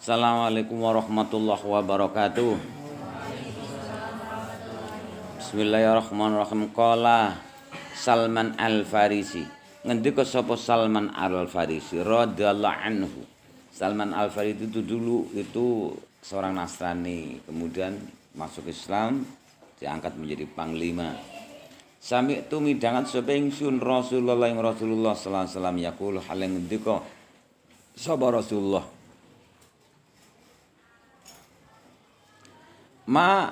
Assalamualaikum warahmatullahi wabarakatuh. Bismillahirrahmanirrahim. Qala Salman Al-Farisi. Ngendika sapa Salman Al-Farisi radhiyallahu anhu. Salman Al-Farisi itu dulu seorang Nasrani, kemudian masuk Islam, diangkat menjadi panglima. Sami tu midangan sapa ingsun Rasulullah sallallahu alaihi wasallam yaqul hal ngendika sapa Rasulullah ma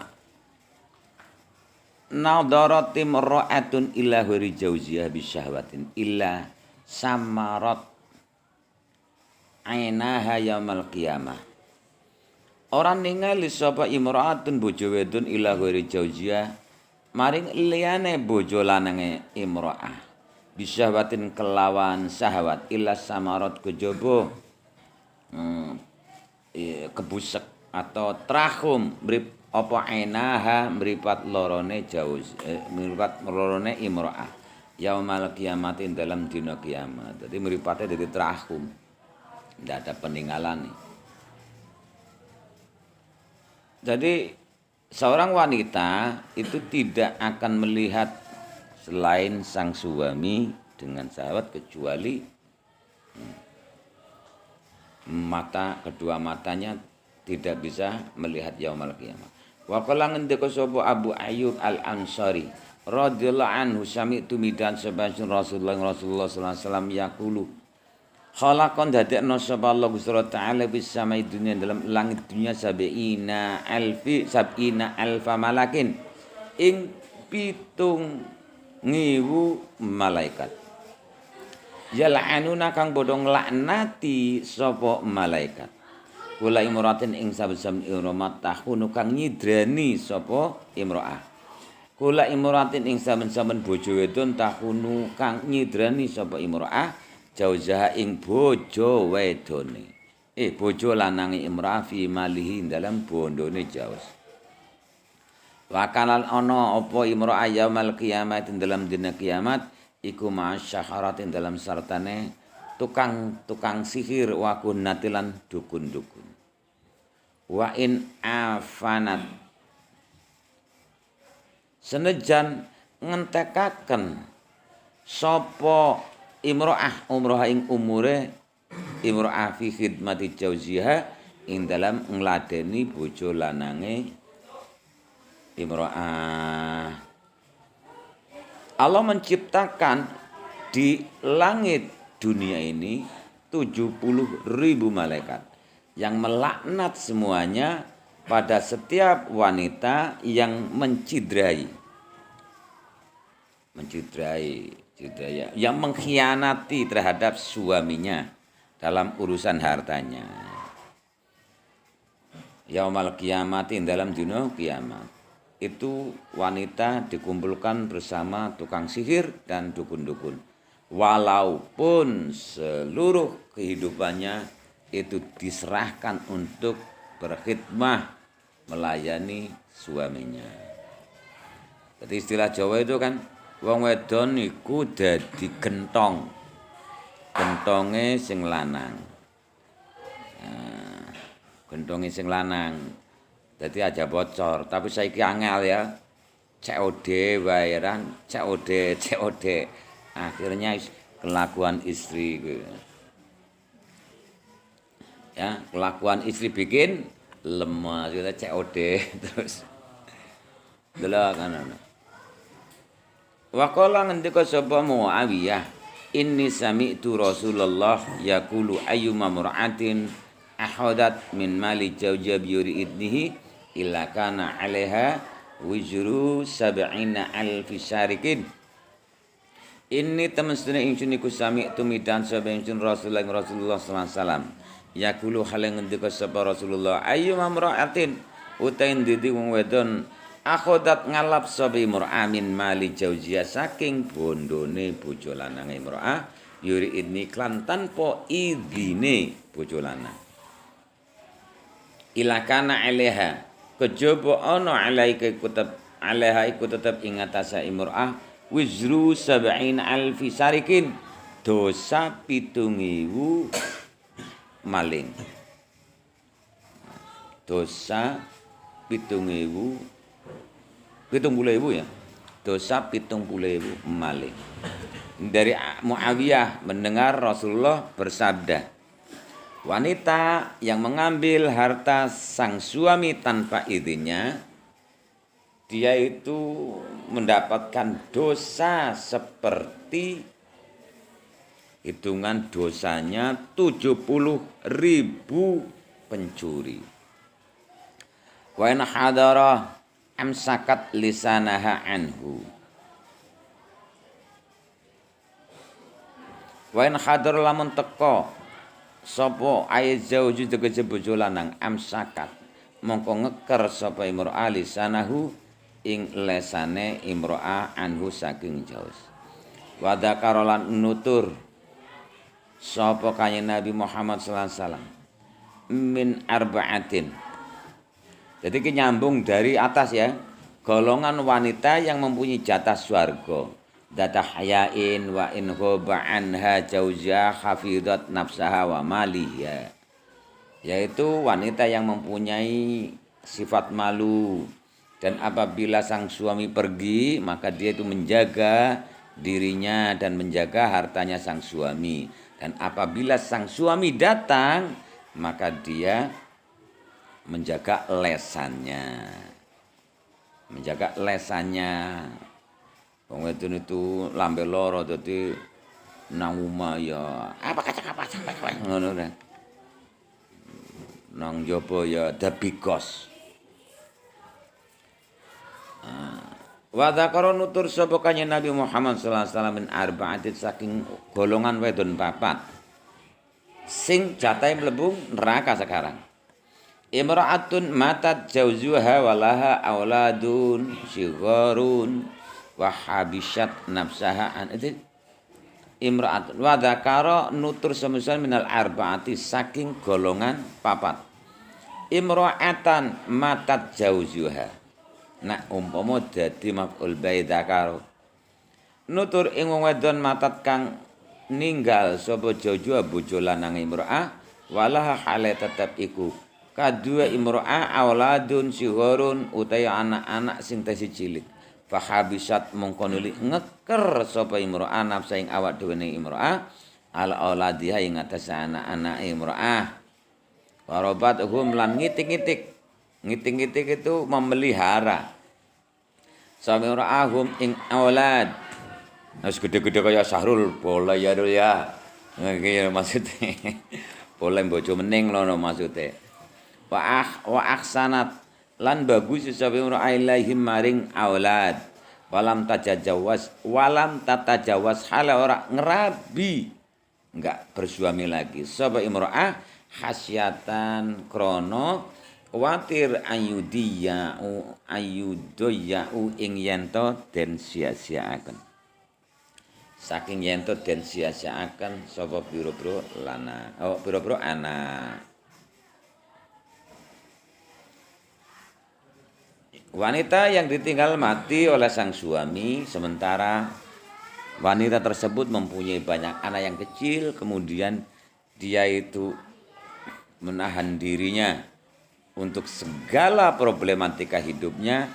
nadaratim ra'atun illa huri jauziyah bisyahwatin illa samarat ainaha yaumal qiyamah. Orang ningali sapa imra'atun bojo wedon illa huri jauziyah maring liyane bojo lanange imra'ah bisyahwatin kelawan syahwat illa samarat kejaba kebusek atau trahum mrip apa enaha mripat lorone jauz mripat lorone imra'ah yaumal kiamatin dalam dina kiamat. Jadi mripate dadi trahum, ndak ada peninggalan. Jadi seorang wanita itu tidak akan melihat selain sang suami dengan syahwat kecuali kedua matanya tidak bisa melihat yaumal qiyamah. Wa qala ngendika sapa Abu Ayyub Al-Ansari radhiyallahu anhu sami'tu midan sabanjur Rasulullah sallallahu alaihi wasallam yaqulu khalaqan dadekno sapa Allah Gusti Ta'ala bis samai dunya dalam langit dunya sab'ina alfa malakin ing 7.000 malaikat yal'anuna kang padha nglaknati sapa malaikat kula imratin ing saben-saben imromat tahunu kang nyidrani sapa imroah. Kula imratin ing saben-saben bojo wedon tahunu kang nyidrani sapa imroah jauzaha ing bojo wedone. Bojo lanange imroah fi malihi dalam bondone jauz. Wakalan ana apa imroah yaumal kiamat dalam dina kiamat iku masyaharatin dalam sartane tukang sihir wa kunnatilan dukun-dukun. Wa in afanat senejan ngentekaken sapa imro'ah ing umure imro'ah fi khidmati jauziha ing dalam ngladeni bojo lanange imro'ah. Allah menciptakan di langit dunia ini 70.000 malaikat yang melaknat semuanya pada setiap wanita yang mencidrai, yang mengkhianati terhadap suaminya dalam urusan hartanya. Yaumal qiyamatin dalam dunia kiamat. Itu wanita dikumpulkan bersama tukang sihir dan dukun-dukun. Walaupun seluruh kehidupannya itu diserahkan untuk berkhidmah melayani suaminya. Jadi istilah Jawa itu kan wong wedon iku dadi gentong. Gentonge sing lanang. Nah, gentonge sing lanang. Dadi aja bocor, tapi saiki angel ya. COD wae ran, COD. Akhirnya kelakuan istri ya, kelakuan istri bikin lemah kita COD terus delok kan. Wa qala ngendika sapa Muawiyah inni sami'tu Rasulullah yaqulu ayyuma mur'atin ahadat min mali jawjab yuri idnihi illa kana 'alaiha wizru 70.000 syarikin. Ini temen sedene ingsun iku sami'tu midan sapa ingsun Rasulullah sallallahu alaihi wasallam yaqulu hale ngendika sapa Rasulullah ayyuma mar'atin utahe ndidi wong wedon akhodat ngalap sapa imra'amin mali jauziyah saking bondone bojo lanang imra'ah yuri idni klan tanpa idine bojo lanang ilakana alaiha kejaba ana alaika kutab alaiha iku tetep ing atase imra'ah wizru 70.000 sarikin dosa 7.000 maling. dosa 70.000 ya. Dosa 70.000 malih. Dari Muawiyah mendengar Rasulullah bersabda, wanita yang mengambil harta sang suami tanpa izinnya, dia itu mendapatkan dosa seperti hitungan dosanya 70.000 pencuri. Wa in hadara amsakat lisanaha anhu. Wa in hadara lamun teka sapa ae zauju tegese bojo lanang amsakat mongko ngeker sapa imro'a lisanahu ing lesane imro'a anhu saking jaus. Wa dzakarolan nutur sapa kanjeng Nabi Muhammad sallallahu alaihi wasallam min arba'atin. Jadi nyambung dari atas ya, golongan wanita yang mempunyai jatah swarga. Data hayain wa in ghaba anha jauza hafidat nafsaha wa maliha. Yaitu wanita yang mempunyai sifat malu dan apabila sang suami pergi maka dia itu menjaga dirinya dan menjaga hartanya sang suami. Dan apabila sang suami datang maka dia menjaga lesannya. Menjaga lesannya. Wong wedon itu lambe loro dadi nang omah ya apa kacang ngono kan. Nang jaba ya dabigos. Wa dzakara nutur sapa kanjeng Nabi Muhammad sallallahu alaihi wasallam min arba'atin saking golongan wedon papat. Sing jatahe mlebu neraka sekarang. Imra'atun matat jauzuha walaha auladun sigharun wa habisat nafsaha an itu imra'atun wa dzakara nutur semisal minal arba'ati saking golongan papat. Imra'atan matat jauzuha. Nak umpama dadi maf'ul bai dzakara. Nutur ing wong wedon matat kang ninggal sapa jauzuha bojo lanang imra'ah walaha hale tetep iku kadua imro'ah auladun sigharun utaya anak-anak sing tasih cilik. Fahabisat mongko nuli ngeker sapa imro'ah nafsa ing awak dhewe imro'ah ala auladiha ing atas anak-anak imro'ah. Warobatuhum lan ngitik-ngitik. Ngitik-ngitik itu memelihara. Sami imro'ahum ing aulad. Wis gede-gede kaya Sahrul boleh ya dul ya. Iki maksudnya boleh bojo mening lono maksudnya. Wa ahsanat lan bagus sapa imro'ah ilaihim maring aulad walam tatajawaz hala ora ngerabi enggak bersuami lagi sapa imro'ah khasyatan krono kuwatir ayudiyau ing yento den sia-siaaken saking yento den sia-siaaken sapa pira-pira lanang pira-pira anak. Wanita yang ditinggal mati oleh sang suami, sementara wanita tersebut mempunyai banyak anak yang kecil, kemudian dia itu menahan dirinya untuk segala problematika hidupnya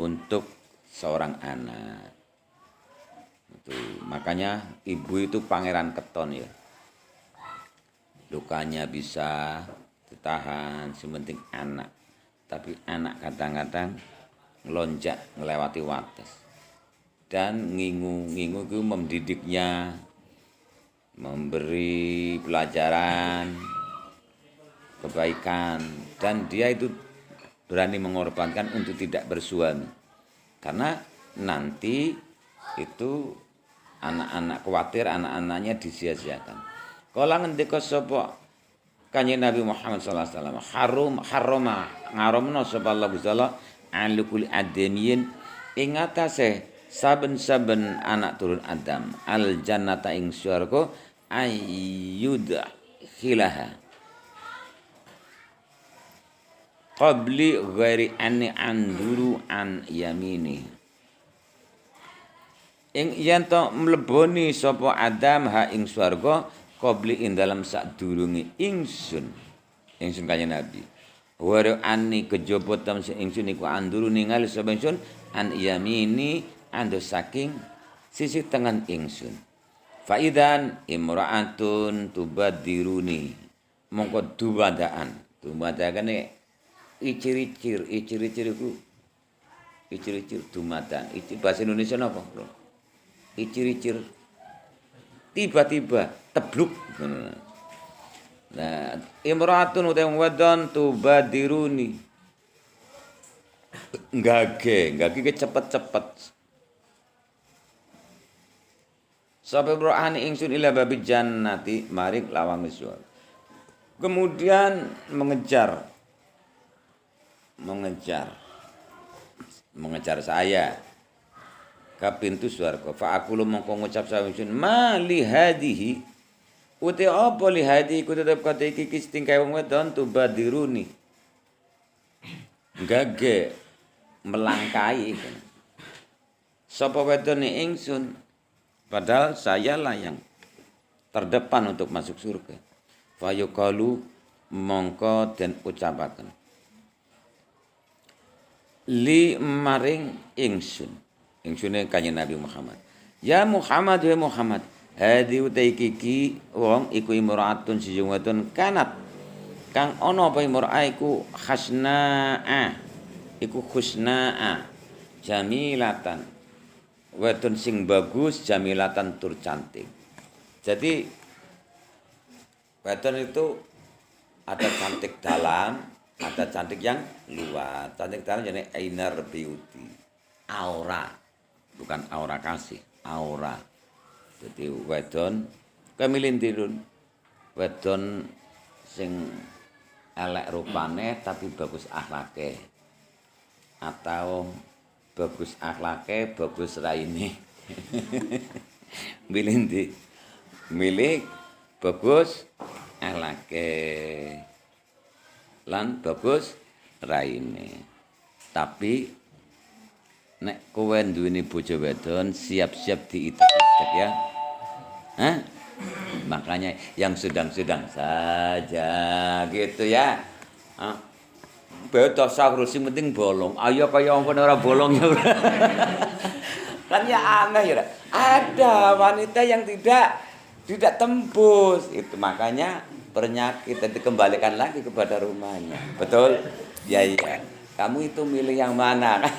untuk seorang anak. Itu, makanya ibu itu pangeran keton ya. Dukanya bisa ditahan, sementing anak. Tapi anak kadang-kadang ngelonjak ngelewati wates dan ngingu itu mendidiknya, memberi pelajaran kebaikan dan dia itu berani mengorbankan untuk tidak bersuami karena nanti itu anak-anak khawatir anak-anaknya disia-siakan. Kala ngendika sapa Kanjeng Nabi Muhammad sallallahu alaihi wasallam ngaramna sapa Allah Gusti Allah alukul adamiyin ing atase saben-saben anak turun Adam al jannata ing swarga ayyud khilaha qabli ghairi anni anduru an yamini ing yen to mleboni sapa Adam ha ing swarga qabli ing dalam sadurunge ingsun Kanjeng Nabi Warani kejaba tam ingsun iku anduru ningali sapa ingsun an yamini ando saking sisi tengen ingsun. Faidan imra'atun tubadiruni mongko duwadaan dumadakane icir-icir iku icir-icir dumadaan iki bahasa Indonesia napa bro icir-icir tiba-tiba tebluk nah imra'atun utawa wadon tubadiruni ngage ke cepet-cepet sampai rohani ingsun ila babi jannati maring lawang surga. Kemudian mengejar saya ke pintu surga. Fa aku lu mongko ngucap sama ingsun ma li hadihi uti apa li hadihi ku tetep kate iki tingkae wong wedon tubadiruni gage melangkai sapa wedone ingsun padahal saya lah yang terdepan untuk masuk surga. Fayuqalu mongko den ucapaken li maring insune kanjeng Nabi Muhammad. Ya Muhammad ya Muhammad, hadi utai kiki wong iku imra'atun siji wadon kanat kang ana apa imra'ah iku khasna'a iku khusna'a jamilatan wedon sing bagus jamilatan tur cantik. Jadi wedon itu ada cantik dalam, ada cantik yang luar. Cantik dalam jadi inner beauty, aura, bukan aura kasih, aura. Jadi wedon kemilintirun, wedon sing elek rupane tapi bagus akhlake, atau bagus akhlake, bagus raine. Milih bagus akhlake lan bagus raine. Tapi nek kowe duweni bojo wedon siap-siap diitek-itek ya. Hah? Makanya yang sedang-sedang saja gitu ya. Hah? Beda sahur sing penting bolong. Ayo kaya ampun ora bolong ya. Kan ya aneh ya. Ada wanita yang tidak tembus. Itu makanya penyakit dikembalikan lagi kepada rumahnya. Betul? Ya iya. Kamu itu milih yang mana kan?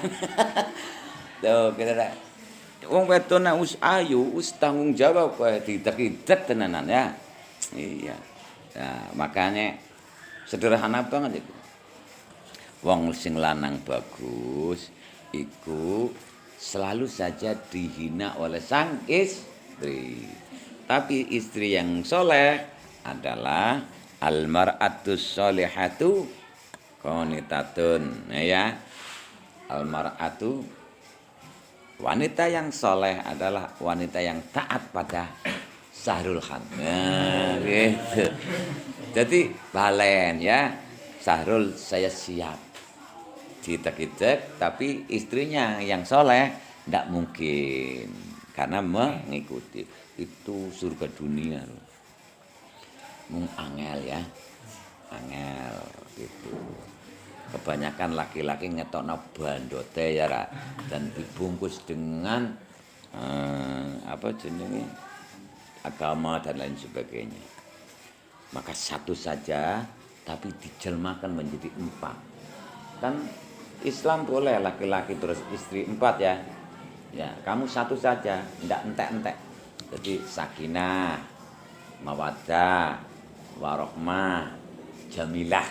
Tuh, kira-kira wong wedon wis ayu, wis tanggung jawab kowe ditek-itek tenanan ya. Iya. Nah, makanya sederhana banget itu. Wong sing lanang bagus iku selalu saja dihina oleh sang istri. Tapi istri yang soleh adalah almar'atus solihatu qanitatun. Ya. Almar'atu wanita yang soleh adalah wanita yang taat pada Sahrul Khan. Nah, gitu. Jadi balen ya. Sahrul saya siap. Ditek-itek tapi istrinya yang soleh tidak mungkin karena mengikuti itu surga dunia loh. Angel ya, angel gitu. Kebanyakan laki-laki ngetokno bandote ya Ra, dan dibungkus dengan apa jenenge agama dan lain sebagainya. Maka satu saja tapi dijelmakan menjadi 4. Kan Islam boleh laki-laki terus istri 4 ya. Ya, kamu satu saja, enggak entek-entek. Jadi sakinah, mawaddah, warahmah, jamilah.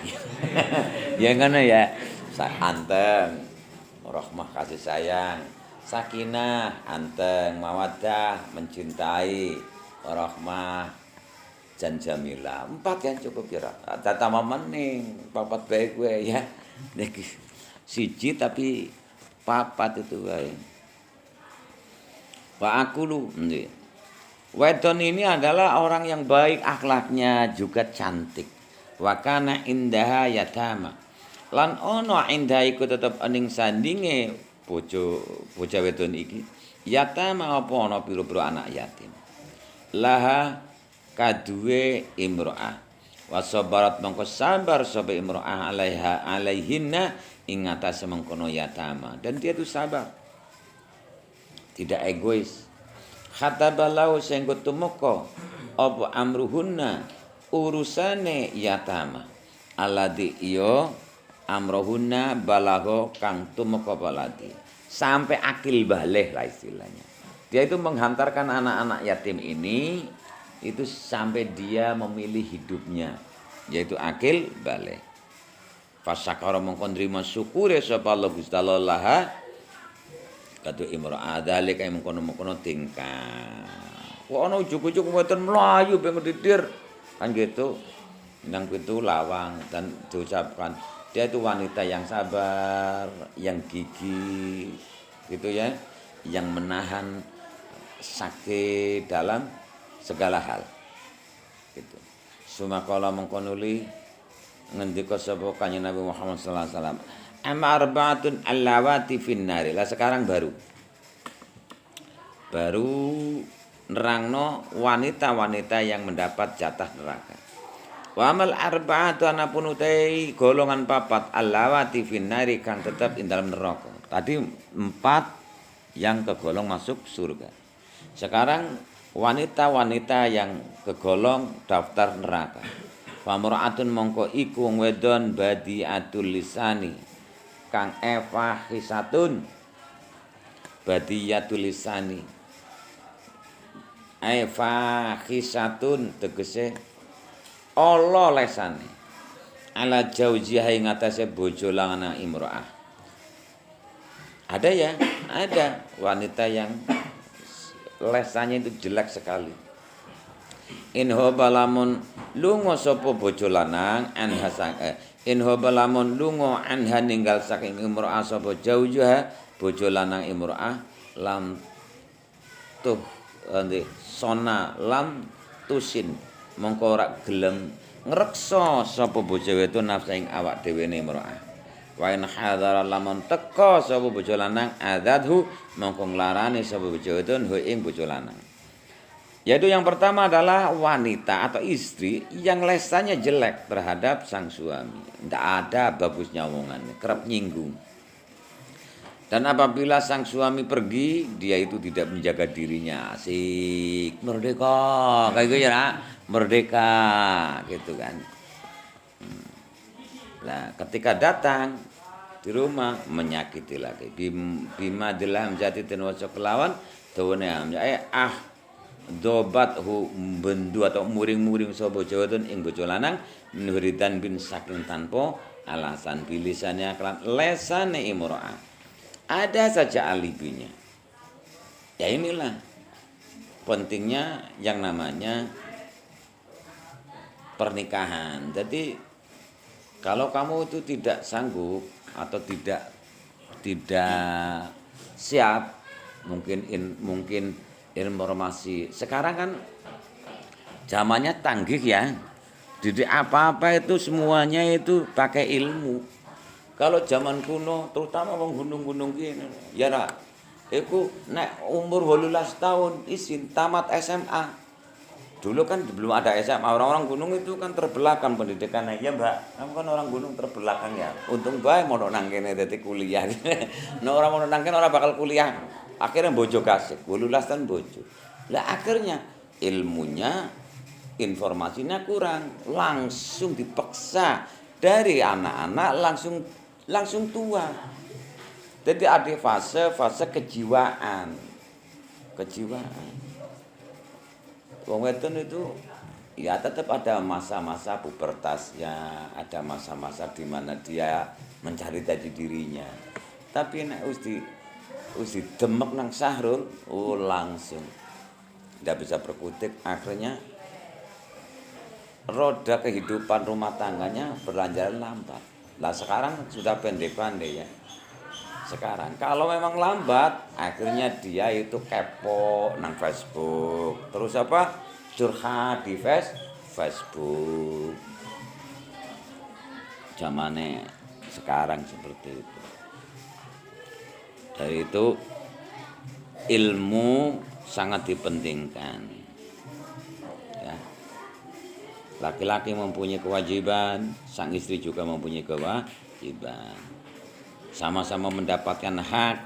Ya kan ya. Anteng, rahmah kasih sayang, sakinah, anteng, mawaddah, mencintai, warahmah, dan jamilah. 4 kan cukup kira. Ada tambah mening, 4 baik gue ya. Siji tapi 4 itu wae. Wa aqulu nggih. Wedon ini adalah orang yang baik akhlaknya juga cantik. Wa kana indaha yatama. Lan ono indah iku tetep ening sandinge bojo wedon iki. Yatama apa ana pira-pira anak yatim. Laha kaduwe imro'ah. Wasabarat mongko sabar sapa imro'ah alaihinna ing atase mengkono yatama, dan dia itu sabar, tidak egois. Khatabalau sing tumeka apa amruhunna urusane yatama, alladzi iya amruhunna balagha kang tumeka baladi, sampai akil balik lah istilahnya. Dia itu menghantarkan anak-anak yatim ini itu sampai dia memilih hidupnya, yaitu akil balik. Fasakara mongko nrimo syukure sapa Allah Gusti Allah katu imra'ah dzalika mengkono-mengkono tingkah. Kok ana ujug-ujug mboten mlayu ben ngedidir kan gitu. Nang pintu lawang dan diucapkan dia itu wanita yang sabar, yang gigih gitu ya, yang menahan sakit dalam segala hal gitu. Sumakala mengkonuli ngendika sapa kanjeng Nabi Muhammad sallallahu alaihi wasallam, amma arba'atun allawati finnari. Lah sekarang baru nerangno wanita-wanita yang mendapat jatah neraka. Wa amal arba'atu anapun utai golongan papat allawati finnari kang tetap ing dalam neraka. Tadi 4 yang kegolong masuk surga. Sekarang wanita-wanita yang kegolong daftar neraka. Famra'atun mongko iku wong wedon badiatul lisani kang efahisatun, badiatul lisani efahisatun tegese ala lesane ala jauziha ing atase bojo lanang imro'ah. Ada ya, ada wanita yang lesannya itu jelek sekali. In hobalamun lunga sapa bojo lanang anha in hobalamun lunga anha ninggal saking imro'ah sapa jaujuha bojo lanang imro'ah lam tuh sona lam tusin mongko ora gelem ngreksa sapa bojo wedok nafsu ing awak dhewe ne imro'ah. Wa in hadara lamun teka sapa bojo lanang adzadhu mongko nglarani sapa bojo wedon hu ing bojo lanang. Yaitu yang pertama adalah wanita atau istri yang lesannya jelek terhadap sang suami. Tidak ada bagusnya omongannya, kerap nyinggung. Dan apabila sang suami pergi, dia itu tidak menjaga dirinya. Asik, merdeka, kayak gitu ya, merdeka, gitu kan. Nah, ketika datang di rumah menyakiti lagi. Bima adalah menjadi tenwasa kelawan dawane dobat hu bendu atau muring-muring sapa bojo wadon ing bojo lanang minhuridan bin saking tanpa alasan bilisannya kelan lesane imro'ah. Ada saja alibinya. Ya inilah pentingnya yang namanya pernikahan. Jadi kalau kamu itu tidak sanggup atau tidak siap, mungkin informasi sekarang kan zamannya canggih ya. Jadi apa-apa itu semuanya itu pakai ilmu. Kalau zaman kuno terutama wong gunung-gunung gini ya ra. Iku nek umur 18 tahun izin tamat SMA. Dulu kan belum ada SMA, orang-orang gunung itu kan terbelakang pendidikannya ya Mbak. Kamu kan orang gunung terbelakang ya. Untung bae mau nang kene dadi kuliah. Nek orang mau nang kene ora bakal kuliah. Akhirnya bojo kasih, 18 tahun bojo. Lah akhirnya ilmunya, informasinya kurang, langsung dipaksa dari anak-anak langsung tua. Jadi ada fase kejiwaan. Wong wedon itu ya tetap ada masa-masa pubertasnya, ada masa-masa di mana dia mencari jati dirinya. Tapi nek wis demek nang sahrul, langsung tidak bisa berkutik, akhirnya roda kehidupan rumah tangganya berlanjut lambat. Lah sekarang sudah pandai-pandai ya. Sekarang kalau memang lambat, akhirnya dia itu kepo nang Facebook. Terus apa? Curhat di Facebook. Zamane sekarang seperti itu. Dari itu ilmu sangat dipentingkan. Ya. Laki-laki mempunyai kewajiban, sang istri juga mempunyai kewajiban. Sama-sama mendapatkan hak,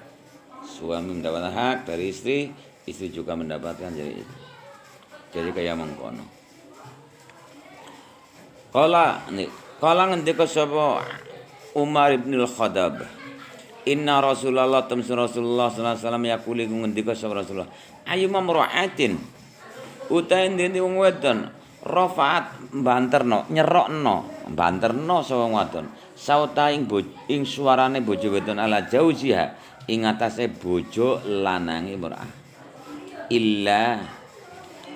suami mendapatkan hak dari istri, istri juga mendapatkan dari istri. Jadi kayak mengkono. Kala ngendika sapa Umar bin Al-Khattab, Inna Rasulullah tamsu Rasulullah sallallahu alaihi wasallam yaqulu ngendika sapa Rasulullah, ayu mamra'atin utahe ndene wong wedon rafaat banterno sapa wadon sauta ing suarane bojo wedon ala jauziha ing atase bojo lanange mar'ah illa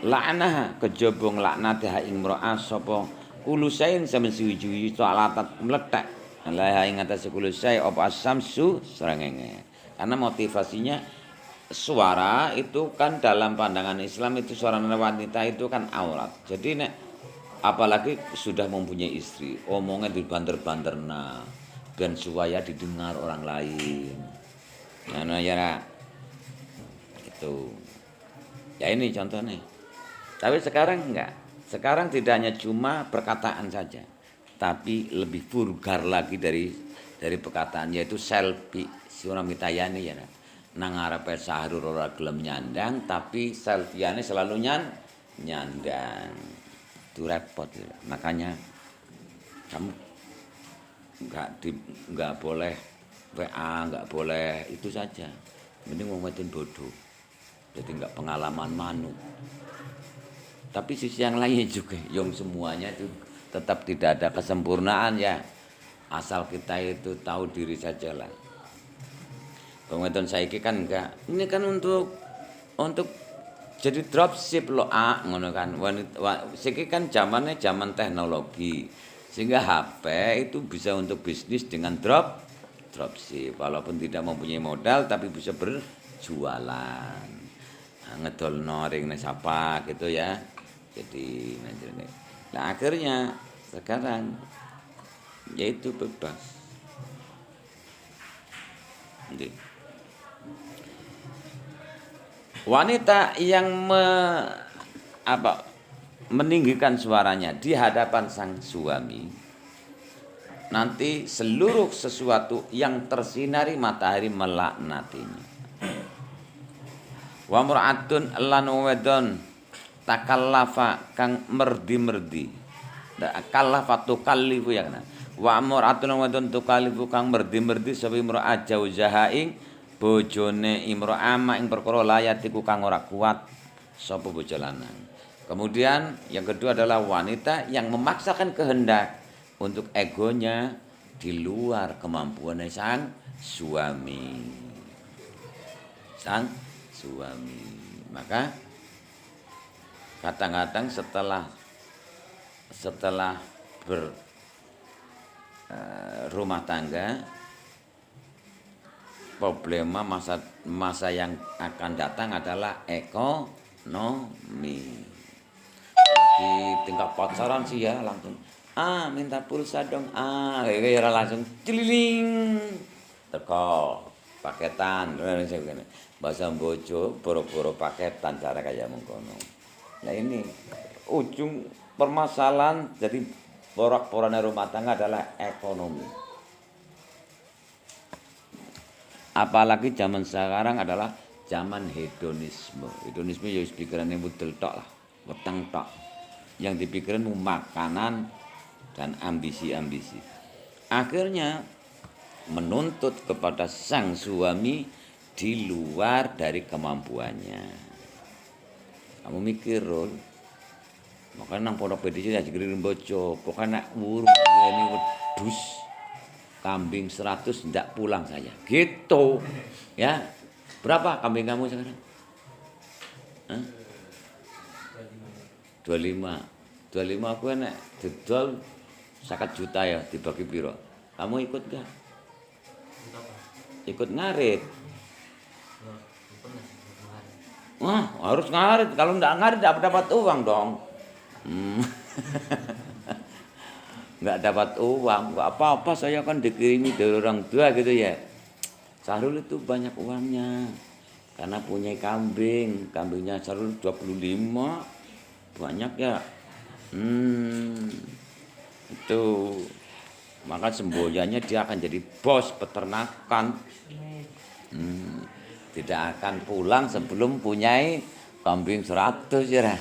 la'naha kejaba nglaknate ing mar'ah sapa kulusain sampe suwi-suwi salatat meletak ala ing atase kulusai apa asamsu srengenge karena motivasinya suara itu kan dalam pandangan Islam itu suara wanita itu kan aurat. Jadi nek apalagi sudah mempunyai istri, omongnya dibanter-banterna dan supaya didengar orang lain. Nah, ya itu. Ya ini contohnya. Tapi sekarang enggak. Sekarang tidak hanya cuma perkataan saja, tapi lebih vulgar lagi dari perkataan yaitu selfie. Surah mitayani ya. Nang ngarepe Sahrul ora gelem nyandang tapi selfie-ane selalu nyandang. Itu repot ya. Makanya kamu enggak boleh WA, enggak boleh itu saja. Mending wong wedon bodoh. Jadi enggak pengalaman manuk. Tapi sisi yang lainnya juga yang semuanya itu tetap tidak ada kesempurnaan ya. Asal kita itu tahu diri sajalah. Pengetahuan saiki kan enggak. Ini kan untuk jadi dropship lo ngono kan. Saiki kan zamannya zaman teknologi. Sehingga HP itu bisa untuk bisnis dengan dropship walaupun tidak mempunyai modal tapi bisa berjualan. Ngedolno ring sapa gitu ya. Jadi nah akhirnya sekarang yaitu bebas. Jadi wanita yang meninggikan suaranya di hadapan sang suami nanti seluruh sesuatu yang tersinari matahari melaknatinya. Wa mur'atun lan wedon takallafa kang merdi-merdi. Kallafatu kallifu ya kana. Wa mur'atun wedon tukallifu kang merdi-merdi sapa imra'ah jauzaha ing bojone imra'ah ing perkara layatiku kang ora kuat sapa bojo lanang. Kemudian yang kedua adalah wanita yang memaksakan kehendak untuk egonya di luar kemampuan sang suami. Sang suami. Maka kadang-kadang setelah rumah tangga problema masa yang akan datang adalah ekonomi. Di tingkat pacaran sih ya langsung minta pulsa dong kayak langsung cililing teko paketan bahasa bojo boro-boro paketan cara kayak mengkono. Nah ini ujung permasalahan jadi porak-poranda rumah tangga adalah ekonomi. Apalagi zaman sekarang adalah zaman hedonisme. Hedonisme ya pikirannya budel tok lah, weteng tok. Yang dipikirin makanan dan ambisi-ambisi. Akhirnya menuntut kepada sang suami di luar dari kemampuannya. Kamu mikir, Rul. Makanya nang pondok PDC ya dikirim bojo, pokoknya nak wuru ini wedus kambing 100 ndak pulang saya. Gitu. Ya. Berapa kambing kamu sekarang? 25 aku enak didol 50 juta ya dibagi piro. Kamu ikut gak? Ikut ngarit. Wah, harus ngarit. Kalau enggak ngarit enggak dapat uang dong. Enggak dapat uang, enggak apa-apa saya kan dikirimi dari orang tua gitu ya. Sahrul itu banyak uangnya. Karena punya kambing, kambingnya Sahrul 25. Banyak ya. Hmm, itu maka semboyannya dia akan jadi bos peternakan. Hmm, tidak akan pulang sebelum punyai kambing 100 ya.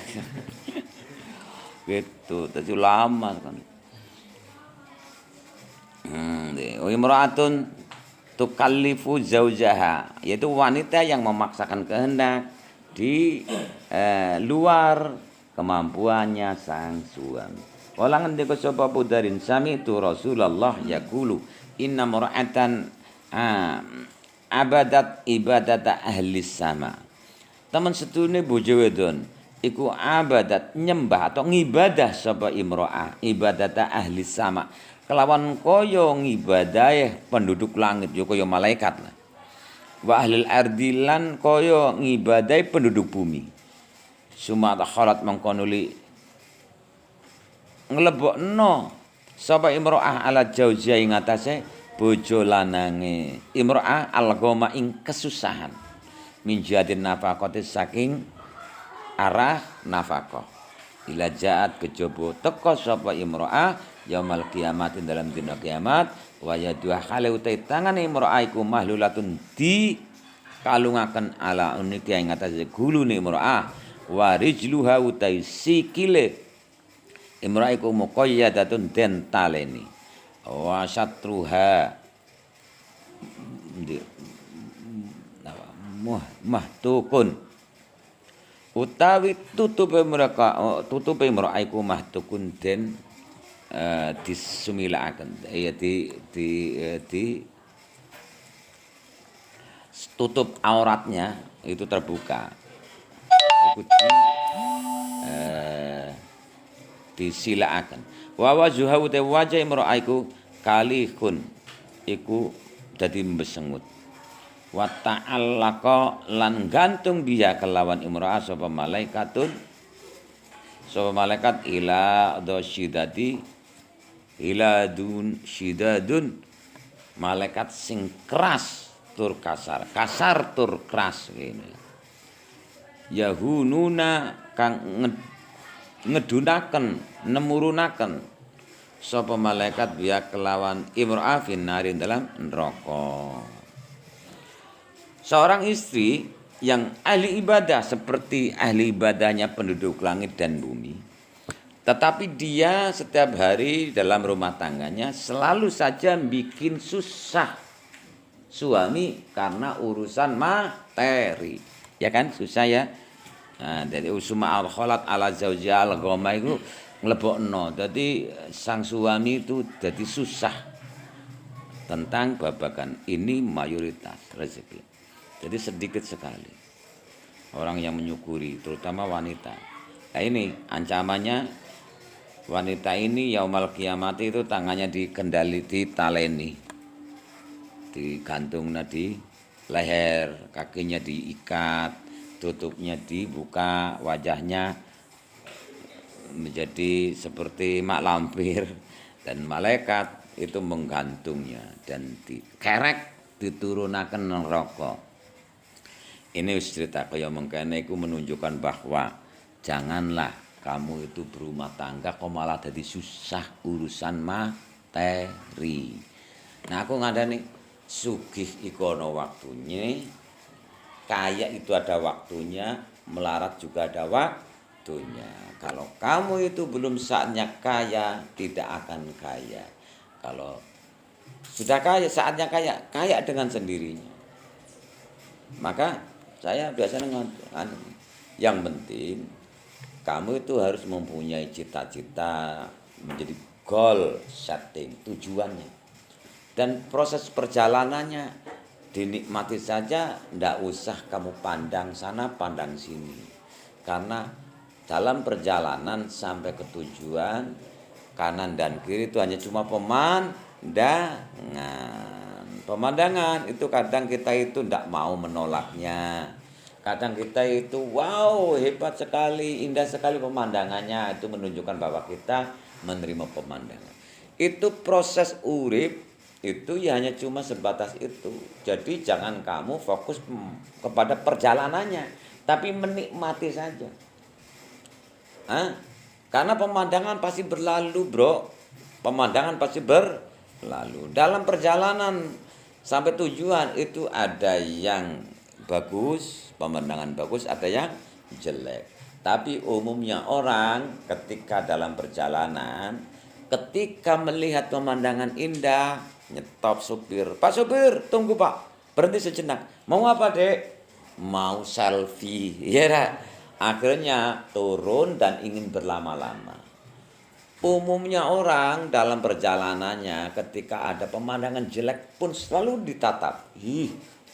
Gitu, tapi lama kan. Imra'atun tukallifu zaujaha, yaitu wanita yang memaksakan kehendak di luar kemampuannya sang suami. Kala ngendika sapa Budarin sami tu Rasulullah yaqulu inna mar'atan abadat ibadata ahli sama. Teman setune bojo wedon iku abadat nyembah atau ngibadah sapa imro'ah ibadata ahli sama. Kelawan kaya ngibadahe penduduk langit ya kaya malaikat lah. Wa ahlil ardilan kaya ngibadahi penduduk bumi. Suma takharat mangkonuli nglebokno sapa imro'ah ala jauzia ing atase bojo lanange. Imro'ah algoma ing kesusahan. Min jadin nafaqati saking arah nafaqah. Ila jaat kejaba teka sapa imro'ah yaumal kiamat dalam dina kiamat wa yaduha khale utai tangane imro'ah iku mahlulatun di kalungaken ala uniki ing atase gulune imro'ah wa rijluha utai sikile imro'ah iku muqayyadatun den taleni wa syatruha mahtukun utawi tutupe imro'ah iku mahtukun den disumilakaken ya di tutup auratnya itu terbuka itu disilakaken wa wajuha uta wajah imro'ah iku kalihun iku dadi mbesengut wa ta'allaqa lan gantung biya kelawan imro'ah sapa malaikat ila dosyidati hiladun syidadun malaikat sing keras tur kasar tur keras ngene yahununa kang ngedunaken nemurunaken sapa malaikat biya kelawan imro'ah finnarin dalam neraka. Seorang istri yang ahli ibadah seperti ahli ibadahnya penduduk langit dan bumi, tetapi dia setiap hari dalam rumah tangganya selalu saja bikin susah suami karena urusan materi. Ya kan, susah ya. Nah, dari usuma al-khalat ala zaujia al-ghama itu nglebokno. Jadi sang suami itu jadi susah tentang babakan ini mayoritas rezeki. Jadi sedikit sekali orang yang menyukuri, terutama wanita. Nah ini ancamannya. Wanita ini yaumal kiamat itu tangannya ditaleni, digantung di leher, kakinya diikat, tutupnya dibuka, wajahnya menjadi seperti mak lampir dan malaikat itu menggantungnya dan dikerek diturunaken neraka. Ini cerita kaya mengkene iku menunjukkan bahwa janganlah kamu itu berumah tangga kok malah jadi susah urusan materi. Nah aku ngandani sugih iku ana waktunya, kaya itu ada waktunya, melarat juga ada waktunya. Kalau kamu itu belum saatnya kaya, tidak akan kaya. Kalau sudah kaya, saatnya kaya, kaya dengan sendirinya. Maka saya biasanya yang penting kamu itu harus mempunyai cita-cita, menjadi goal setting, tujuannya. Dan proses perjalanannya dinikmati saja, ndak usah kamu pandang sana, pandang sini. Karena dalam perjalanan sampai ke tujuan, kanan dan kiri itu hanya cuma pemandangan. Pemandangan itu kadang kita itu ndak mau menolaknya. Kadang kita itu wow hebat sekali, indah sekali pemandangannya, itu menunjukkan bahwa kita menerima pemandangan. Itu proses urip itu ya hanya cuma sebatas itu. Jadi jangan kamu fokus kepada perjalanannya, tapi menikmati saja. Karena pemandangan pasti berlalu, bro. Pemandangan pasti berlalu. Dalam perjalanan sampai tujuan itu ada yang bagus, pemandangan bagus, ada yang jelek. Tapi umumnya orang ketika dalam perjalanan, ketika melihat pemandangan indah, nyetop supir. Pak supir, tunggu pak. Berhenti sejenak. Mau apa dek? Mau selfie. Ya, akhirnya turun dan ingin berlama-lama. Umumnya orang dalam perjalanannya ketika ada pemandangan jelek pun selalu ditatap.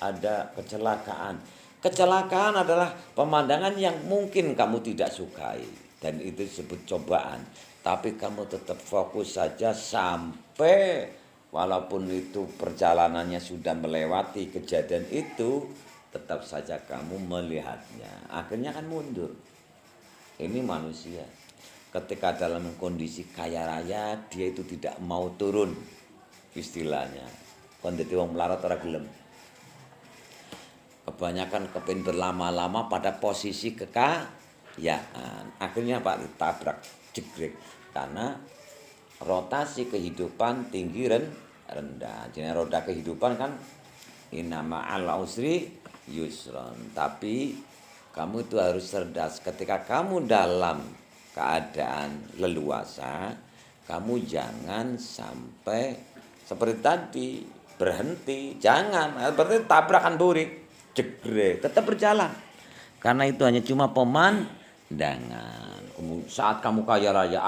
Ada kecelakaan. Kecelakaan adalah pemandangan yang mungkin kamu tidak sukai. Dan itu disebut cobaan. Tapi kamu tetap fokus saja sampai walaupun itu perjalanannya sudah melewati kejadian itu, tetap saja kamu melihatnya. Akhirnya kan mundur. Ini manusia. Ketika dalam kondisi kaya raya, dia itu tidak mau turun. Istilahnya. Kondisi wong melarat ora gelem. Kebanyakan kepin berlama-lama pada posisi kekayaan. Akhirnya Pak ditabrak, jegrek. Karena rotasi kehidupan tinggi rendah. Jadi roda kehidupan kan inna ma'al usri yusron. Tapi kamu itu harus cerdas. Ketika kamu dalam keadaan leluasa, kamu jangan sampai seperti tadi berhenti. Jangan, berarti tabrakan burik, jegrek, tetap berjalan. Karena itu hanya cuma pemandangan. Saat kamu kaya raya,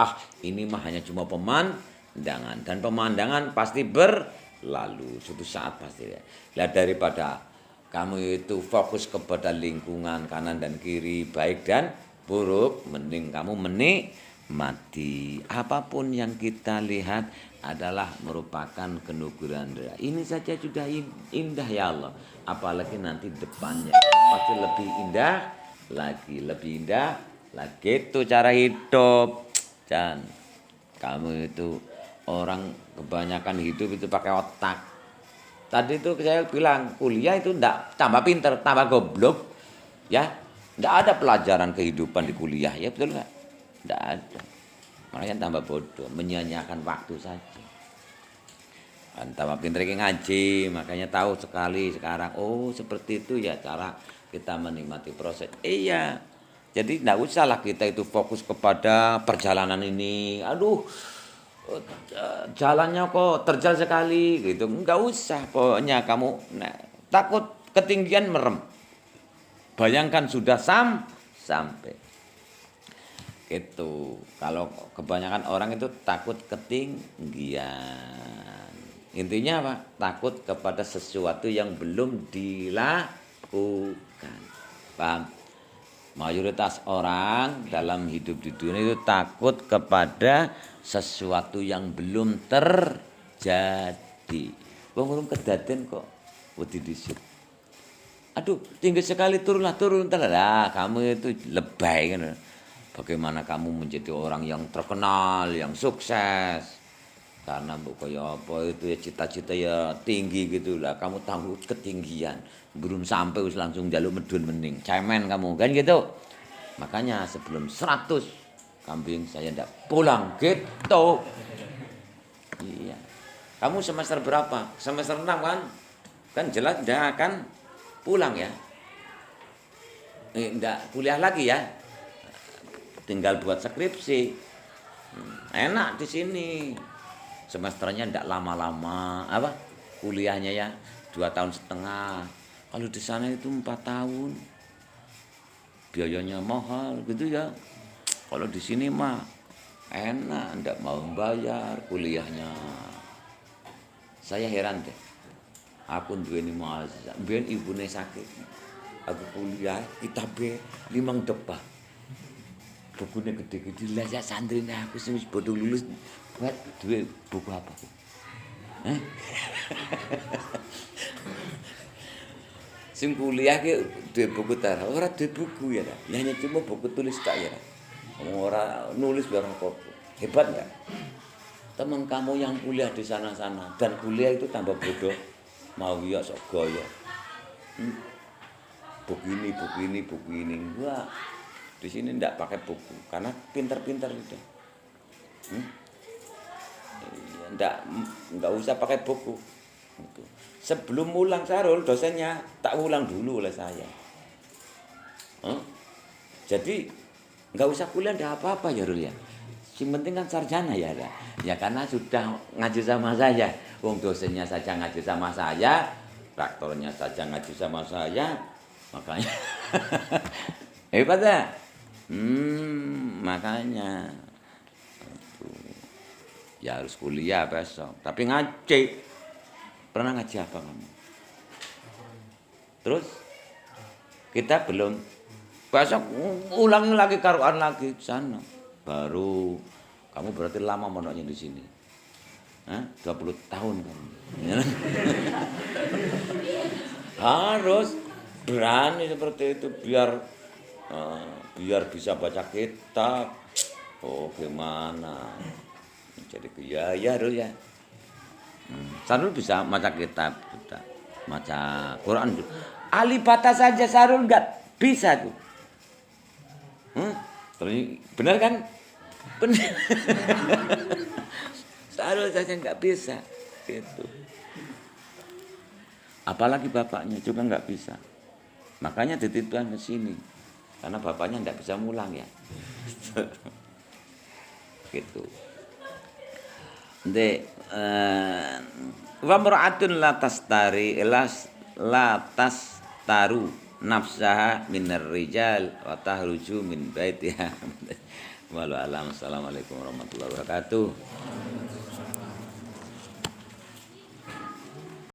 ini mah hanya cuma pemandangan. Dan pemandangan pasti berlalu, suatu saat pasti. Lihat daripada kamu itu fokus kepada lingkungan kanan dan kiri, baik dan buruk, mending kamu menikmati. Apapun yang kita lihat adalah merupakan kenugeran. Ini saja sudah indah ya Allah. Apalagi nanti depannya pasti lebih indah lagi, lebih indah lagi. Itu cara hidup. Dan kamu itu orang kebanyakan hidup itu pakai otak. Tadi itu saya bilang kuliah itu enggak tambah pinter, tambah goblok. Ya, enggak ada pelajaran kehidupan di kuliah, ya betul enggak? Enggak ada. Makanya tambah bodoh, menyia-nyiakan waktu saja. Dan tambah pinter ngaji, makanya tahu sekali sekarang, oh seperti itu ya cara kita menikmati proses. Iya. Jadi enggak usahlah kita itu fokus kepada perjalanan ini. Aduh, jalannya kok terjal sekali gitu. Enggak usah, pokoknya kamu takut ketinggian merem. Bayangkan sudah sampai. Itu kalau kebanyakan orang itu takut ketinggian. Intinya apa? Takut kepada sesuatu yang belum dilakukan. Paham? Mayoritas orang dalam hidup di dunia itu takut kepada sesuatu yang belum terjadi. Wong urung kedaden kok wedi dhisik. Aduh, tinggi sekali turun. Lah, kamu itu lebay kan. Bagaimana kamu menjadi orang yang terkenal, yang sukses? Karena kaya apa itu ya cita-cita ya tinggi gitu lah. Kamu tahu ketinggian, belum sampai wis langsung njaluk medun mending. Cemen kamu kan gitu. Makanya sebelum 100 kambing saya ndak pulang gitu. Iya. Kamu semester berapa? Semester 6 kan? Kan jelas ndak akan pulang ya. Ndak kuliah lagi ya. Tinggal buat skripsi. Enak di sini. Semesternya ndak lama-lama, kuliahnya ya 2,5 tahun. Kalau di sana itu 4 tahun. Biayanya mahal gitu ya. Kalau di sini mah enak, ndak mau bayar kuliahnya. Saya heran deh. Aku duweni mahasiswa, mbiyen ibune sakit. Aku kuliah kitabe 5 depa. Bukunya gede-gede lah ya santri aku sing wis bodho lulus. Buat duwe buku apa? Sing kuliah ki duwe buku tar, ora duwe buku ya. Hanya cuma buku tulis tak ya. Ora nulis barang apa. Hebat enggak? Teman kamu yang kuliah di sana-sana dan kuliah itu tambah bodoh. Mau ya sok gaya. Buku ini. Wah. Di sini ndak pakai buku karena pintar-pintar sudah. Ndak usah pakai buku. Gitu. Sebelum ulang Sarul, dosennya tak ulang dulu oleh saya. Jadi nggak usah kuliah ndak apa-apa ya Rul ya. Yang penting kan sarjana ya. Ya karena sudah ngaji sama saya. Wong dosennya saja ngaji sama saya, rektornya saja ngaji sama saya, makanya hebat ya. Makanya ya harus kuliah besok. Tapi ngaji. Pernah ngaji apa kamu? Terus kita belum. Besok ulangi lagi Quran lagi sana. Baru kamu berarti lama mondoknya di sini. 20 tahun kamu. Harus berani seperti itu biar bisa baca kitab. Oh gimana? Jadi ya Rul ya. Sarul bisa baca kitab, baca Quran. Alifata saja Sarul enggak bisa tuh. Benar kan? Benar. Sarul saja enggak bisa gitu. Apalagi bapaknya juga enggak bisa. Makanya dititipkan ke sini. Karena bapaknya enggak bisa mulang ya. Gitu. Wa mar'atun la tastaru nafsaha minar rijal wa tahruju min baitiha. Wallahu a'lam. Assalamualaikum warahmatullahi wabarakatuh.